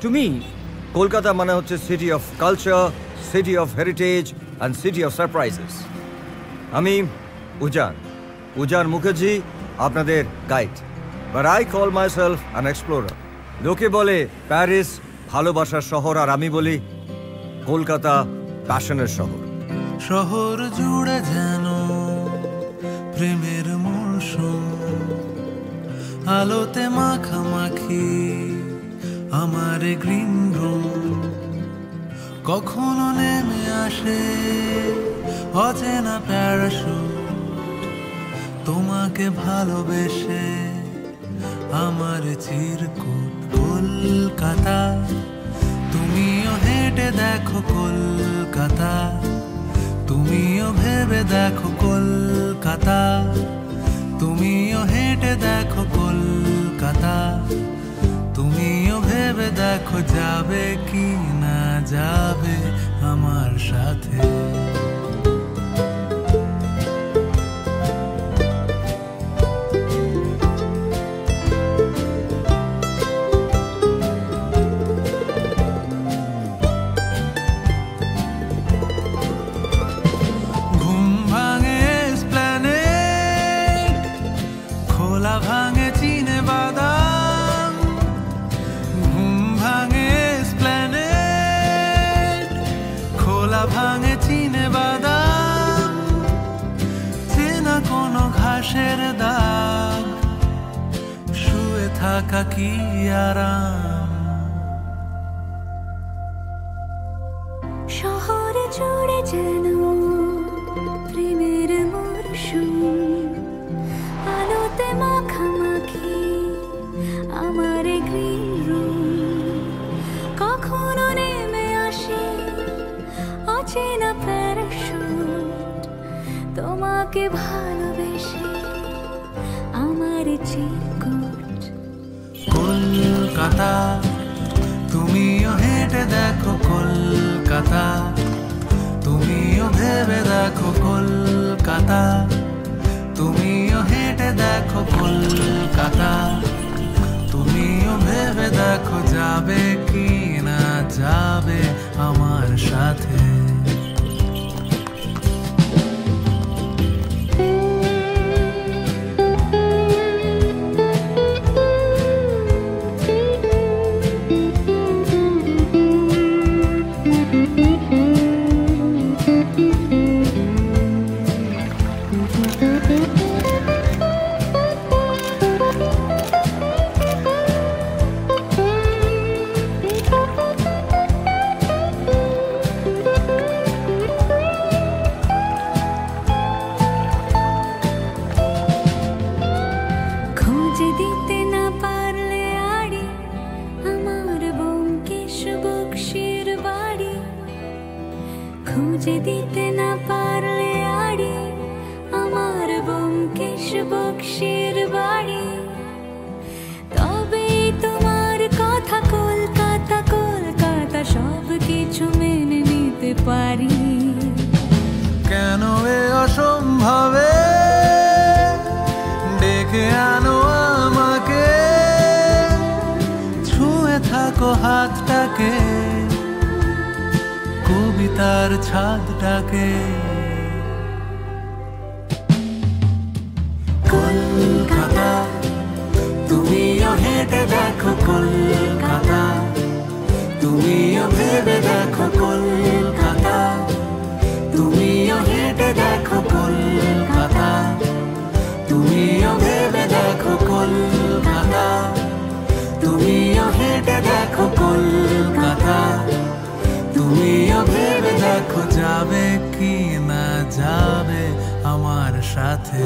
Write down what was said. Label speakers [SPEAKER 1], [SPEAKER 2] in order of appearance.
[SPEAKER 1] To me, Kolkata মানে হচ্ছে city of culture, city of heritage and city of surprises. আমি উজান মুখার্জি আপনাদের guide, but I call myself an explorer. লোকে বলে Paris ভালোবাসার শহর, আর আমি বলি কলকাতা প্যাশনের শহর।
[SPEAKER 2] শহর জুড়ে যেন প্রেমের মৌসুম, আলোতে মাখামাখি আমার গ্রিন রুম। কখনো নেমে আসে অচেনা প্যারাশুট, তোমাকে ভালোবেসে আমার চিরকুট। কলকাতা তুমিও হেঁটে দেখো, কলকাতা তুমিও ভেবে দেখো, কলকাতা তুমিও হেঁটে দেখো, কলকাতা তুমিও ভেবে দেখো, যাবে কি না যাবে আমার সাথে। ভাঙে চিনে বাদাম, ঘুম ভাঙে এসপ্ল্যানেড, খোলা ভাঙে চিনে বাদাম, চেনা কোনো ঘাসের দাগ, শুয়ে থাকা কি আরাম।
[SPEAKER 3] শহরে জুড়ে যেন প্রেমের মরশুম, আলোতে মাখামাখি আমার গ্রিন রুম। কখনো নেমে আসে অচেনা প্যারাশুট, তোমাকে ভালোবেসে আমার চিরকুট।
[SPEAKER 2] কলকাতা তুমিও হেঁটে দেখো, কলকাতা তুমিও ভেবে দেখো, কলকাতা তুমিও হেঁটে দেখো, কলকাতা তুমিও ভেবে দেখো, যাবে কি না যাবে আমার সাথে।
[SPEAKER 3] দিতে না পারলে আড়ি আমার ব্যোমকেশ বক্সির বাড়ি, খুঁজে দিতে না পারলে আড়ি আমার ব্যোমকেশ বক্সির বাড়ি, তবেই তোমার কথা কলকাতা কলকাতা সব কিছু মেনে নিতে পারি।
[SPEAKER 2] কেন এ অসম্ভবে ডেকে আনো আমাকে, ছুঁয়ে থাকো হাতটাকে, কবিতার ছাদটাকে। কলকাতা তুমিও হেঁটে দেখো, কলকাতা তুমিও ভেবে দেখো, কলকাতা তুমিও হেঁটে দেখো, কলকাতা তুমিও ভেবে দেখো, কলকাতা তুমিও হেঁটে দেখো, কলকাতা তুমিও ভেবে দেখো, যাবে কি না যাবে আমার সাথে।